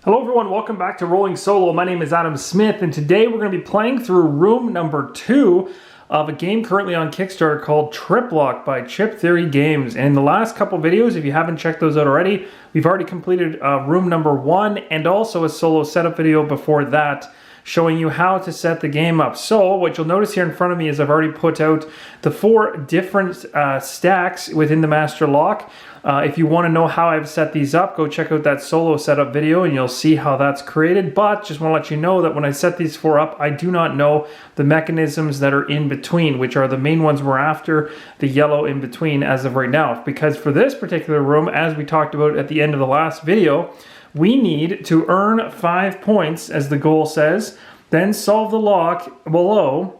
Hello everyone, welcome back to Rolling Solo. My name is Adam Smith, and today we're going to be playing through room number 2 of a game currently on Kickstarter called Triplock by Chip Theory Games. And in the last couple videos, if you haven't checked those out already, we've already completed room number 1 and also a solo setup video before that, showing you how to set the game up. So what you'll notice here in front of me is I've already put out the 4 different stacks within the master lock. If you want to know how I've set these up, go check out that solo setup video and you'll see how that's created. But just want to let you know that when I set these 4 up, I do not know the mechanisms that are in between, which are the main ones we're after, the yellow in between as of right now. Because for this particular room, as we talked about at the end of the last video, we need to earn 5 points, as the goal says, then solve the lock below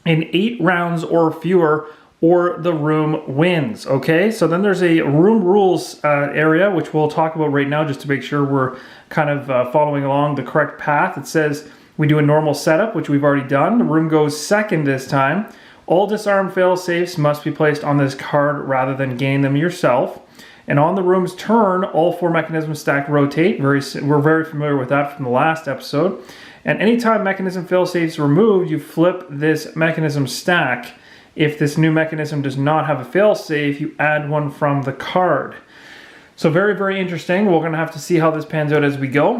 in 8 rounds or fewer, or the room wins. Okay, so then there's a room rules area, which we'll talk about right now just to make sure we're kind of following along the correct path. It says we do a normal setup, which we've already done. The room goes second this time. All disarm fail safes must be placed on this card rather than gain them yourself. And on the room's turn, all 4 mechanism stack rotate. We're very familiar with that from the last episode. And anytime mechanism failsafe is removed, you flip this mechanism stack. If this new mechanism does not have a failsafe, you add one from the card. So very, very interesting. We're going to have to see how this pans out as we go.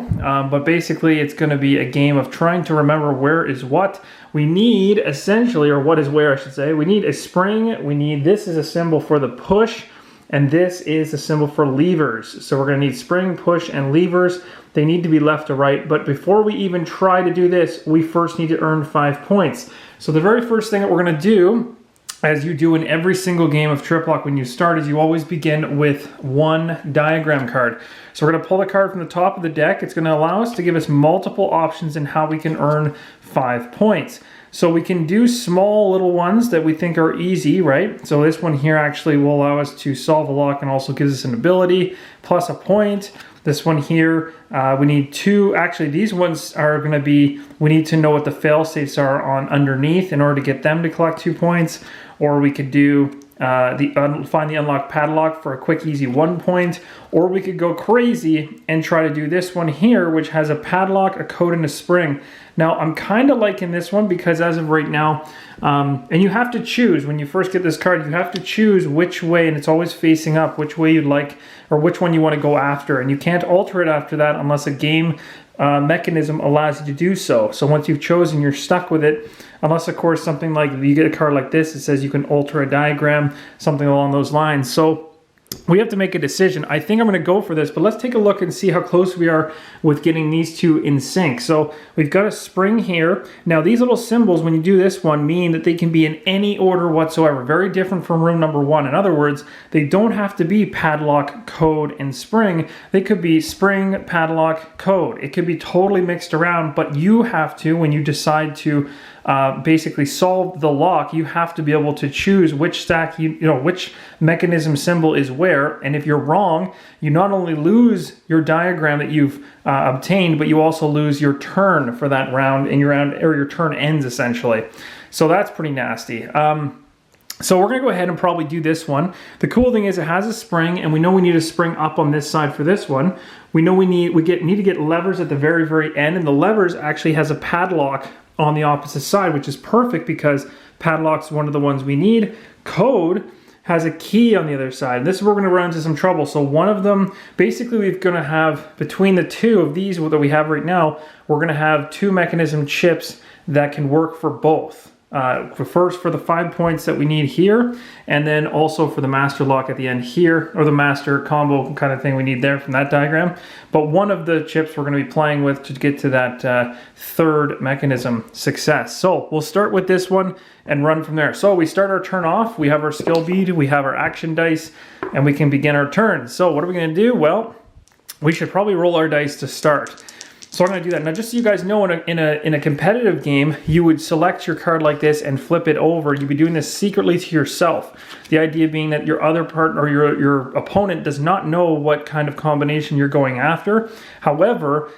But basically, it's going to be a game of trying to remember where is what. We need essentially, or what is where I should say, we need a spring. We need, this is a symbol for the push. And this is a symbol for levers. So we're going to need spring, push, and levers. They need to be left to right. But before we even try to do this, we first need to earn 5 points. So the very first thing that we're going to do, as you do in every single game of Triplock when you start, is you always begin with 1 diagram card. So we're going to pull the card from the top of the deck. It's going to allow us to give us multiple options in how we can earn 5 points. So we can do small little ones that we think are easy, right? So this one here actually will allow us to solve a lock and also gives us an ability plus a point. This one here, we need 2. Actually, these ones are going to be, we need to know what the fail safes are on underneath in order to get them to collect 2 points. Or we could do find the unlocked padlock for a quick, easy 1 point. Or we could go crazy and try to do this one here, which has a padlock, a code, and a spring. Now, I'm kind of liking this one because as of right now, and you have to choose, when you first get this card, you have to choose which way, and it's always facing up, which way you'd like, or which one you want to go after. And you can't alter it after that unless a game mechanism allows you to do so. So once you've chosen, you're stuck with it. Unless, of course, something like, you get a card like this, it says you can alter a diagram, something along those lines. So we have to make a decision. I think I'm going to go for this, but let's take a look and see how close we are with getting these 2 in sync. So we've got a spring here. Now these little symbols, when you do this one, mean that they can be in any order whatsoever. Very different from room number 1. In other words, they don't have to be padlock, code, and spring. They could be spring, padlock, code. It could be totally mixed around, but you have to, when you decide to basically solve the lock, you have to be able to choose which stack, which mechanism symbol is where. And if you're wrong, you not only lose your diagram that you've obtained, but you also lose your turn for that round, and your turn ends essentially. So that's pretty nasty. So we're going to go ahead and probably do this one. The cool thing is it has a spring, and we know we need a spring up on this side for this one. We know we need to get levers at the very, very end, and the levers actually has a padlock on the opposite side, which is perfect because padlock's one of the ones we need. Code has a key on the other side. This is where we're going to run into some trouble. So one of them, basically we're going to have, between the 2 of these that we have right now, we're going to have 2 mechanism chips that can work for both. First for the 5 points that we need here, and then also for the master lock at the end here, or the master combo kind of thing we need there from that diagram. But one of the chips we're going to be playing with to get to that 3rd mechanism success. So we'll start with this one and run from there. So we start our turn off, we have our skill bead, we have our action dice, and we can begin our turn. So what are we going to do? Well, we should probably roll our dice to start. So I'm going to do that. Now, just so you guys know, in a competitive game, you would select your card like this and flip it over. You'd be doing this secretly to yourself. The idea being that your other partner or your opponent does not know what kind of combination you're going after. However,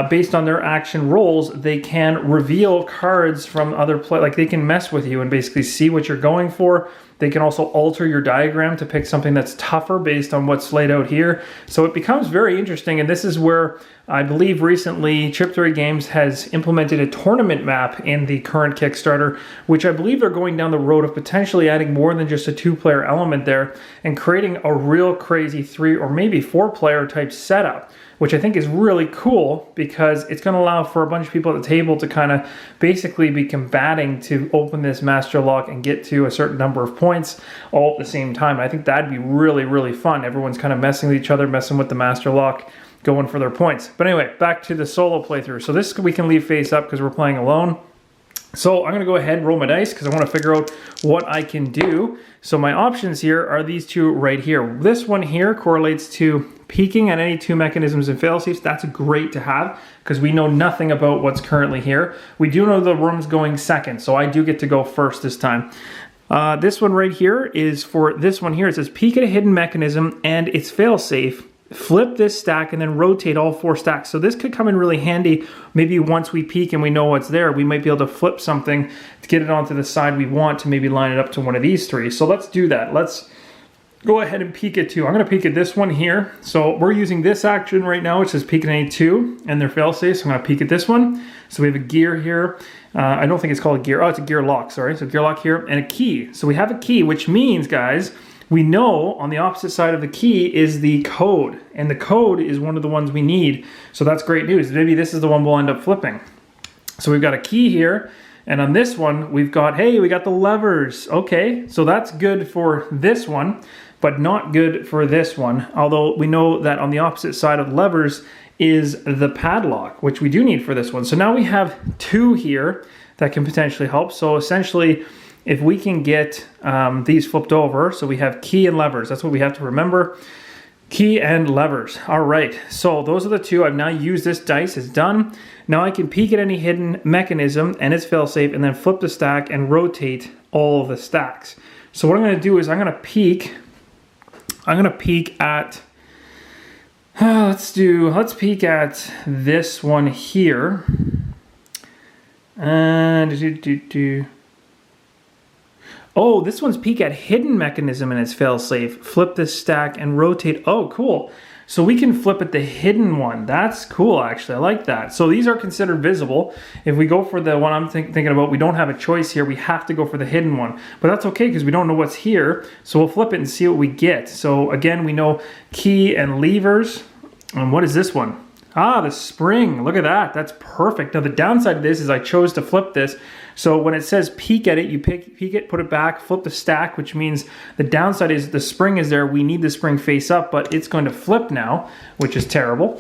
based on their action rolls, they can reveal cards from other play. Like they can mess with you and basically see what you're going for They can also alter your diagram to pick something that's tougher based on what's laid out here. So it becomes very interesting, and this is where I believe recently Chip Theory Games has implemented a tournament map in the current Kickstarter, which I believe they're going down the road of potentially adding more than just a 2-player element there and creating a real crazy 3 or maybe 4-player type setup, which I think is really cool because it's going to allow for a bunch of people at the table to kind of basically be combating to open this master lock and get to a certain number of points all at the same time. I think that'd be really, really fun. Everyone's kind of messing with each other, messing with the master lock, going for their points. But anyway, back to the solo playthrough. So this we can leave face up because we're playing alone. So I'm going to go ahead and roll my dice because I want to figure out what I can do. So my options here are these two right here. This one here correlates to peeking at any 2 mechanisms and failsafes. That's great to have because we know nothing about what's currently here. We do know the room's going second, so I do get to go first this time. This one right here is for this one here. It says peek at a hidden mechanism and it's failsafe. Flip this stack and then rotate all 4 stacks. So this could come in really handy. Maybe once we peek and we know what's there, we might be able to flip something to get it onto the side we want to maybe line it up to one of these 3. So let's do that. Let's go ahead and peek at 2. I'm going to peek at this one here. So we're using this action right now, which says peek at any 2 and they're fail-safe. So I'm going to peek at this one. So we have a gear here. I don't think it's called a gear. Oh, it's a gear lock, sorry. So gear lock here and a key. So we have a key, which means, guys, we know on the opposite side of the key is the code, and the code is one of the ones we need. So that's great news. Maybe this is the one we'll end up flipping. So we've got a key here, and on this one we've got, hey, we got the levers. Okay, so that's good for this one, but not good for this one. Although we know that on the opposite side of levers is the padlock, which we do need for this one. So now we have 2 here that can potentially help. So essentially, if we can get these flipped over, so we have key and levers. That's what we have to remember. Key and levers. All right, so those are the 2. I've now used this dice. It's done. Now I can peek at any hidden mechanism and it's failsafe and then flip the stack and rotate all of the stacks. So what I'm going to do is I'm going to peek at, let's peek at this one here. And oh, this one's peek at hidden mechanism and it's failsafe. Flip this stack and rotate. Oh, cool. So we can flip at the hidden one. That's cool, actually. I like that. So these are considered visible. If we go for the one I'm thinking about, we don't have a choice here. We have to go for the hidden one. But that's okay because we don't know what's here. So we'll flip it and see what we get. So again, we know key and levers. And what is this one? Ah, the spring. Look at that. That's perfect. Now the downside of this is I chose to flip this. So when it says peek at it, you peek it, put it back, flip the stack, which means the downside is the spring is there. We need the spring face up, but it's going to flip now, which is terrible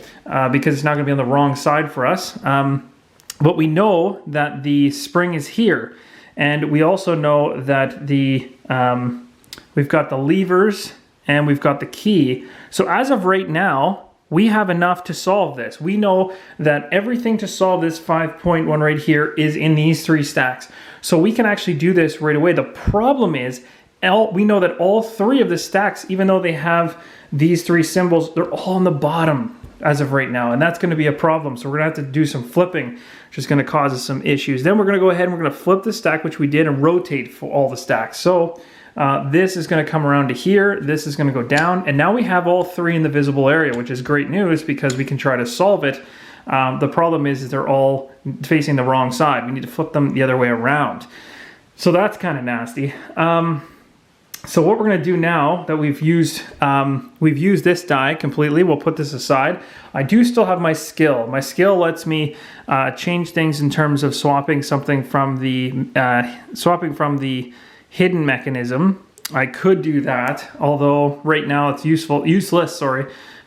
because it's not going to be on the wrong side for us. But we know that the spring is here. And we also know that we've got the levers and we've got the key. So as of right now, we have enough to solve this. We know that everything to solve this 5.1 right here is in these 3 stacks. So we can actually do this right away. The problem is, we know that all 3 of the stacks, even though they have these 3 symbols, they're all on the bottom as of right now. And that's going to be a problem. So we're going to have to do some flipping, which is going to cause us some issues. Then we're going to go ahead and we're going to flip the stack, which we did, and rotate for all the stacks. So this is going to come around to here, this is going to go down, and now we have all 3 in the visible area, which is great news because we can try to solve it. The problem is they're all facing the wrong side. We need to flip them the other way around. So that's kind of nasty. So what we're going to do now that we've used this die completely, we'll put this aside. I do still have my skill. My skill lets me change things in terms of swapping something from the hidden mechanism. I could do that, although right now it's useless,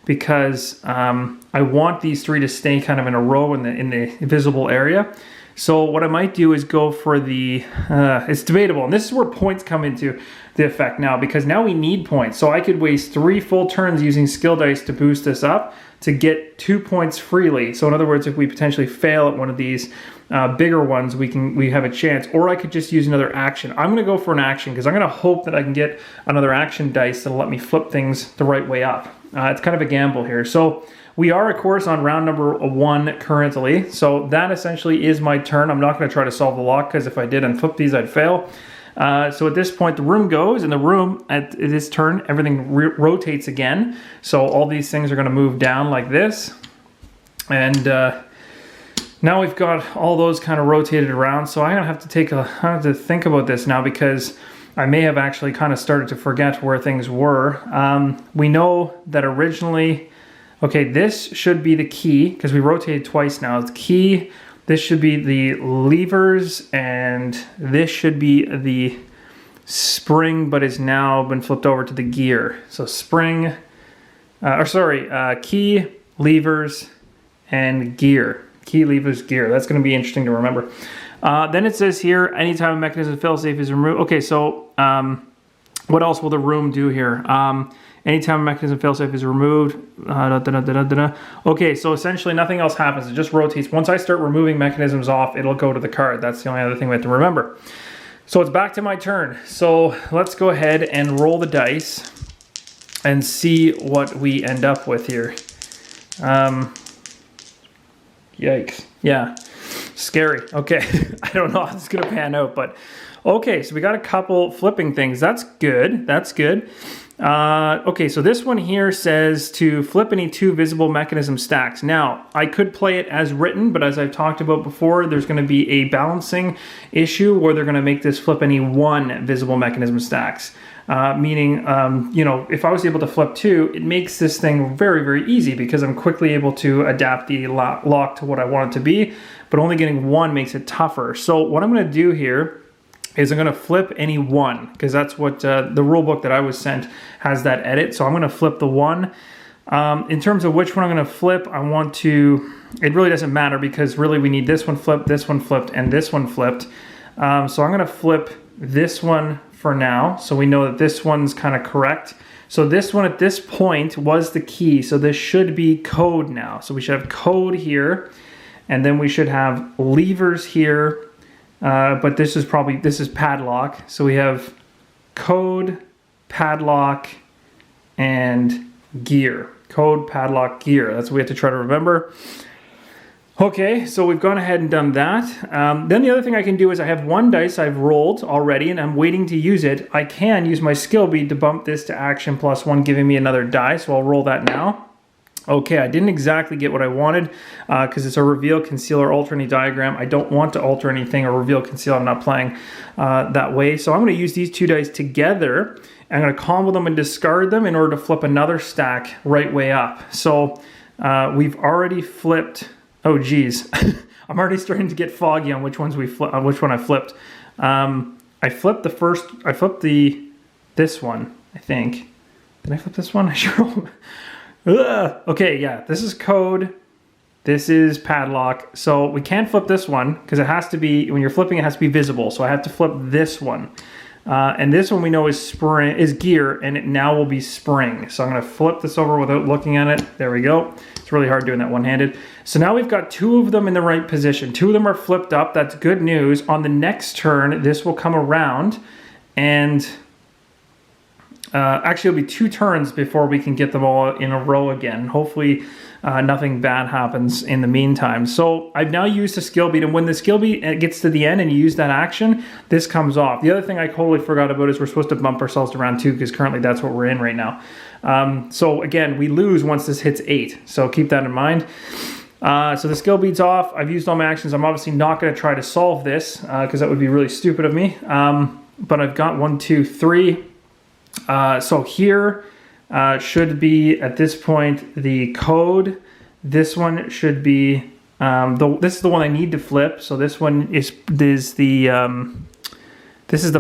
because I want these 3 to stay kind of in a row in the visible area. So what I might do is go for the, it's debatable, and this is where points come into the effect now, because now we need points. So I could waste 3 full turns using skill dice to boost this up to get 2 points freely. So in other words, if we potentially fail at one of these bigger ones, we have a chance. Or I could just use another action. I'm going to go for an action because I'm going to hope that I can get another action dice that'll let me flip things the right way up. It's kind of a gamble here. So we are, of course, on round number 1 currently. So that essentially is my turn. I'm not going to try to solve the lock because if I did and flip these, I'd fail. So at this point, the room goes, and the room at this turn, everything rotates again. So all these things are going to move down like this. And now we've got all those kind of rotated around. So I'm going to have to think about this now, because I may have actually kind of started to forget where things were. We know that originally, okay, this should be the key, because we rotated twice now. It's key. This should be the levers, and this should be the spring, but has now been flipped over to the gear. So spring, key, levers, and gear. Key, levers, gear. That's going to be interesting to remember. Then it says here, anytime a mechanism failsafe is removed. Okay, so what else will the room do here? Anytime a mechanism failsafe is removed. Okay, so essentially nothing else happens. It just rotates. Once I start removing mechanisms off, it'll go to the card. That's the only other thing we have to remember. So it's back to my turn. So let's go ahead and roll the dice and see what we end up with here. Yikes. Yeah. Scary. Okay. I don't know how this is going to pan out, but okay. So we got a couple flipping things. That's good. That's good. Okay. So this one here says to flip any 2 visible mechanism stacks. Now, I could play it as written, but as I've talked about before, there's going to be a balancing issue where they're going to make this flip any 1 visible mechanism stacks. Meaning, you know, if I was able to flip 2, it makes this thing very, very easy, because I'm quickly able to adapt the lock to what I want it to be, but only getting 1 makes it tougher. So what I'm going to do here is I'm going to flip any 1, because that's what the rule book that I was sent has that edit. So I'm going to flip the 1. In terms of which one I'm going to flip, I want to, it really doesn't matter, because really we need this one flipped, and this one flipped. So I'm going to flip this one for now, so we know that this one's kind of correct. So this one at this point was the key, so this should be code now. So we should have code here, and then we should have levers here, but this is padlock. So we have code, padlock, and gear. Code, padlock, gear. That's what we have to try to remember. Okay, so we've gone ahead and done that. Then the other thing I can do is I have 1 dice I've rolled already, and I'm waiting to use it. I can use my skill bead to bump this to action +1, giving me another die, so I'll roll that now. Okay, I didn't exactly get what I wanted, because it's a reveal, conceal, or alter any diagram. I don't want to alter anything or reveal, conceal. I'm not playing that way. So I'm going to use these 2 dice together. I'm going to combo them and discard them in order to flip another stack right way up. So we've already flipped... Oh geez, I'm already starting to get foggy on which ones which one I flipped. I flipped the first. I flipped this one, I think. Did I flip this one? I sure. Okay, yeah. This is code. This is padlock. So we can't flip this one because it has to be, when you're flipping, it has to be visible. So I have to flip this one. And this one we know is gear, and it now will be spring. So I'm going to flip this over without looking at it. There we go. It's really hard doing that one-handed. So now we've got 2 of them in the right position. 2 of them are flipped up. That's good news. On the next turn, this will come around, and actually it'll be 2 turns before we can get them all in a row again. Hopefully nothing bad happens in the meantime. So I've now used the skill bead, and when the skill bead gets to the end and you use that action, this comes off. The other thing I totally forgot about is we're supposed to bump ourselves to round 2, because currently that's what we're in right now. So again, we lose once this hits 8, so keep that in mind. So the skill bead's off. I've used all my actions. I'm obviously not going to try to solve this, because that would be really stupid of me. But I've got 1, 2, 3. So here should be, at this point, the code. This one should be, this is the one I need to flip. So this one is the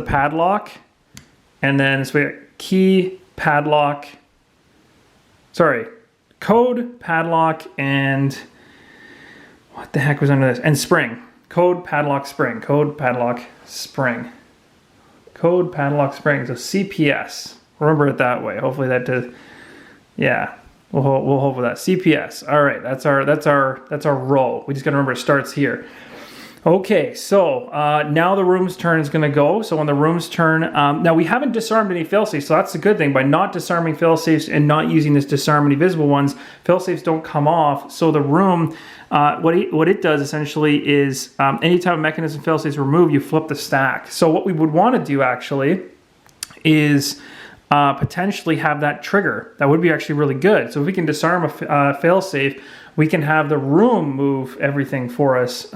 padlock. And then so we got key, padlock, code, padlock, and what the heck was under this? And spring. Code, padlock, spring. Code, padlock, spring. Code, padlock, spring. So CPS. Remember it that way. Hopefully that does. Yeah, we'll hope with that. CPS. All right, that's our row. We just got to remember it starts here. Okay, so now the room's turn is going to go. So when the room's turn, now we haven't disarmed any failsafes, so that's a good thing. By not disarming failsafes and not using this disarm any visible ones, failsafes don't come off. So the room, what it does essentially is anytime a mechanism failsafe is removed, you flip the stack. So what we would want to do actually is potentially have that trigger. That would be actually really good. So if we can disarm a failsafe, we can have the room move everything for us.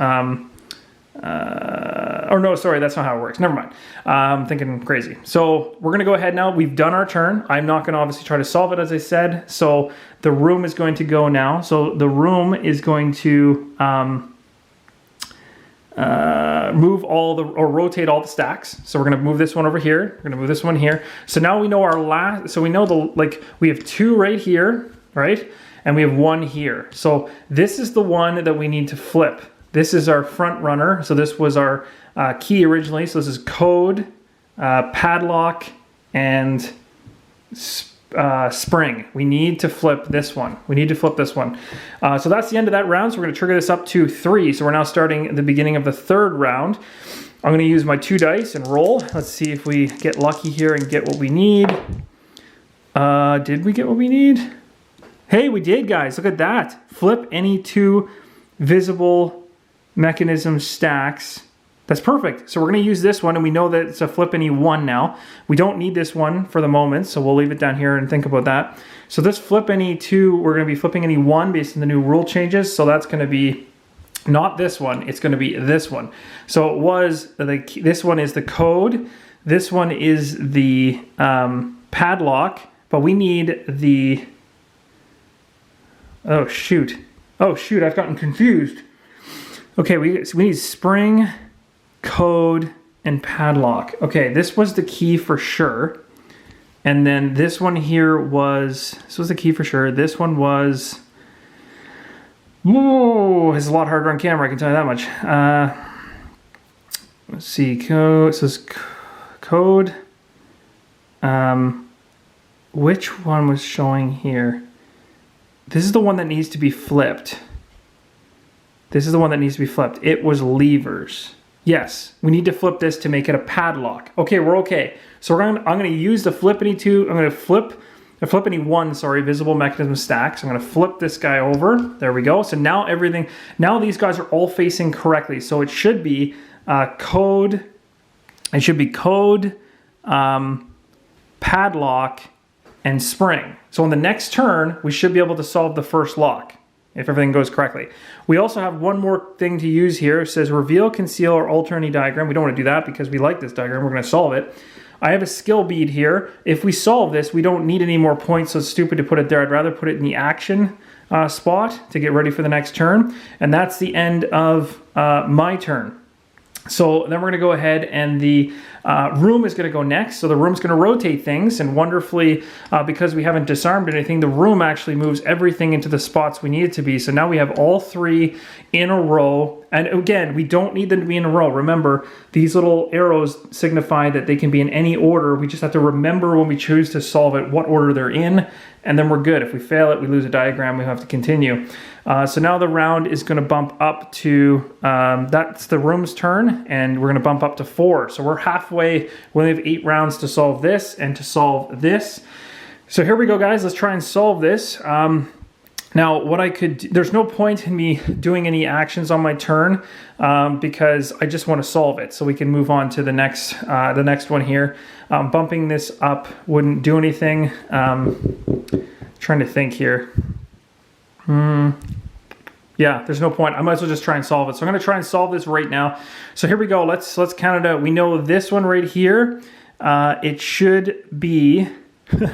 Or no, sorry, that's not how it works. Never mind. I'm thinking crazy. So we're going to go ahead now. We've done our turn. I'm not going to obviously try to solve it, as I said. So the room is going to go now. So the room is going to move all the, or rotate all the stacks. So we're going to move this one over here. We're going to move this one here. So now we know our last, so we know the, like, we have 2 right here, right? And we have 1 here. So this is the one that we need to flip. This is our front runner. So this was our key originally. So this is code, padlock, and spring. We need to flip this one. We need to flip this one. So that's the end of that round. So we're going to trigger this up to 3. So we're now starting at the beginning of the 3rd round. I'm going to use my 2 dice and roll. Let's see if we get lucky here and get what we need. Did we get what we need? Hey, we did, guys. Look at that. Flip any 2 visible mechanism stacks. That's perfect. So we're going to use this one, and we know that it's a flip any 1 now. We don't need this one for the moment, so we'll leave it down here and think about that. So this flip any 2, we're going to be flipping any 1 based on the new rule changes. So that's going to be not this one. It's going to be this one. So it was this one is the code. This one is the padlock, but we need the. Oh shoot! Oh shoot! I've gotten confused. Okay, we need spring, code, and padlock. Okay, this was the key for sure. And then this one here was, this was the key for sure. This one was, whoa, it's a lot harder on camera, I can tell you that much. Let's see, code, so it's code. Which one was showing here? This is the one that needs to be flipped. This is the one that needs to be flipped. It was levers. Yes, we need to flip this to make it a padlock. Okay, we're okay. So I'm going to use the flip any 2. I'm going to flip the flip any 1, sorry, visible mechanism stack. So I'm going to flip this guy over. There we go. So now everything, now these guys are all facing correctly. So it should be code. It should be code, padlock, and spring. So on the next turn, we should be able to solve the first lock if everything goes correctly. We also have one more thing to use here. It says reveal, conceal, or alter any diagram. We don't want to do that because we like this diagram. We're going to solve it. I have a skill bead here. If we solve this, we don't need any more points, so it's stupid to put it there. I'd rather put it in the action spot to get ready for the next turn. And that's the end of my turn. So then we're going to go ahead, and the room is going to go next. So the room's going to rotate things, and wonderfully, because we haven't disarmed anything, the room actually moves everything into the spots we need it to be. So now we have all 3 in a row. And again, we don't need them to be in a row. Remember, these little arrows signify that they can be in any order. We just have to remember when we choose to solve it what order they're in, and then we're good. If we fail it, we lose a diagram, we have to continue. So now the round is going to bump up to, that's the room's turn, and we're going to bump up to 4. So we're halfway. We only have 8 rounds to solve this and to solve this. So here we go, guys. Let's try and solve this. Now, what I could do, there's no point in me doing any actions on my turn because I just want to solve it. So we can move on to the next one here. Bumping this up wouldn't do anything. Trying to think here. Yeah, there's no point. I might as well just try and solve it. So I'm going to try and solve this right now. So here we go. Let's count it out. We know this one right here. It should be.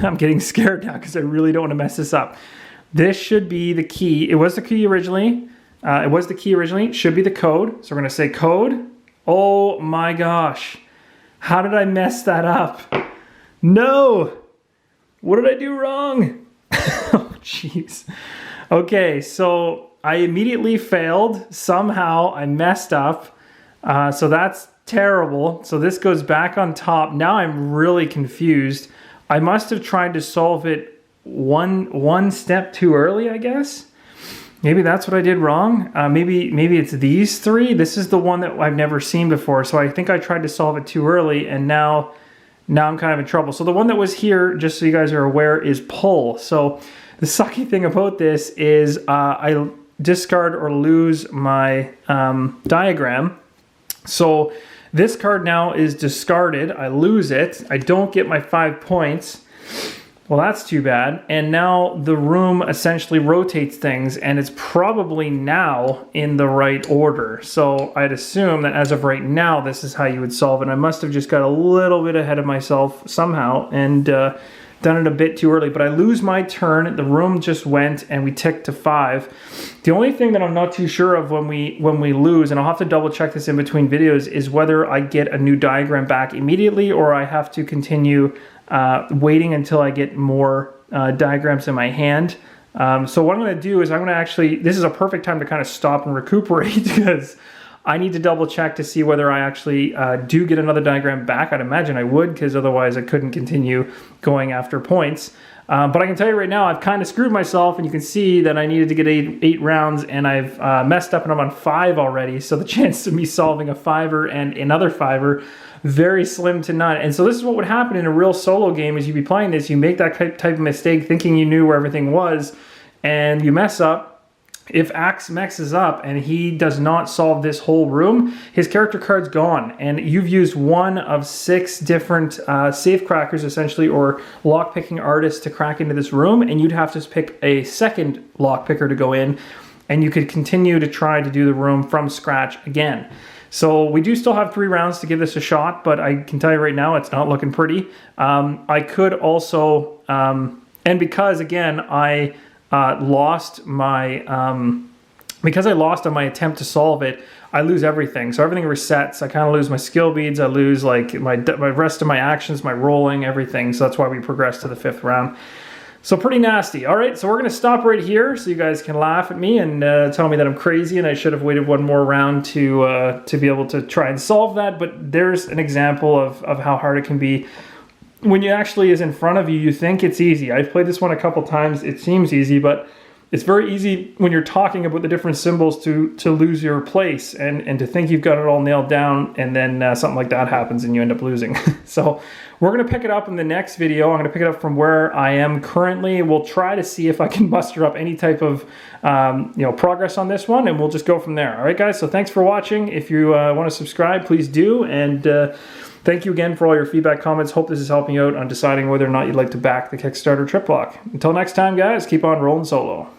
I'm getting scared now because I really don't want to mess this up. This should be the key. It was the key originally. It should be the code. So we're going to say code. Oh my gosh. How did I mess that up? No. What did I do wrong? Oh, jeez. Okay, so I immediately failed. Somehow I messed up. So that's terrible. So this goes back on top. Now I'm really confused. I must have tried to solve it one step too early, I guess. Maybe that's what I did wrong. Maybe it's these three. This is the one that I've never seen before. So I think I tried to solve it too early, and now I'm kind of in trouble. So the one that was here, just so you guys are aware, is pull. So the sucky thing about this is I discard or lose my diagram. So this card now is discarded. I lose it. I don't get my 5 points. Well, that's too bad. And now the room essentially rotates things, and it's probably now in the right order. So I'd assume that as of right now, this is how you would solve it. I must have just got a little bit ahead of myself somehow and done it a bit too early. But I lose my turn. The room just went, and we ticked to 5. The only thing that I'm not too sure of when we lose, and I'll have to double check this in between videos, is whether I get a new diagram back immediately or I have to continue waiting until I get more diagrams in my hand. So what I'm going to do is I'm going to actually, this is a perfect time to kind of stop and recuperate because I need to double check to see whether I actually do get another diagram back. I'd imagine I would, because otherwise I couldn't continue going after points. But I can tell you right now, I've kind of screwed myself, and you can see that I needed to get eight rounds, and I've messed up, and I'm on 5 already. So the chance of me solving a 5er and another 5er, very slim to none. And so this is what would happen in a real solo game. Is you'd be playing this, you make that type of mistake thinking you knew where everything was, and you mess up. If Axe messes up and he does not solve this whole room, his character card's gone, and you've used one of 6 different safe crackers, essentially, or lock-picking artists to crack into this room, and you'd have to pick a second lock-picker to go in, and you could continue to try to do the room from scratch again. So we do still have 3 rounds to give this a shot, but I can tell you right now it's not looking pretty. I could also, and because again I lost my, because I lost on my attempt to solve it, I lose everything. So everything resets. I kind of lose my skill beads. I lose like my rest of my actions, my rolling, everything. So that's why we progress to the 5th round. So pretty nasty. All right, so we're going to stop right here so you guys can laugh at me and tell me that I'm crazy and I should have waited one more round to be able to try and solve that. But there's an example of how hard it can be. When you actually is in front of you, you think it's easy. I've played this one a couple times. It seems easy, but it's very easy when you're talking about the different symbols to lose your place and to think you've got it all nailed down, and then something like that happens and you end up losing. So we're going to pick it up in the next video. I'm going to pick it up from where I am currently. We'll try to see if I can muster up any type of progress on this one, and we'll just go from there. All right, guys, so thanks for watching. If you want to subscribe, please do, and thank you again for all your feedback, comments. Hope this is helping you out on deciding whether or not you'd like to back the Kickstarter Triplock. Until next time, guys, keep on rolling solo.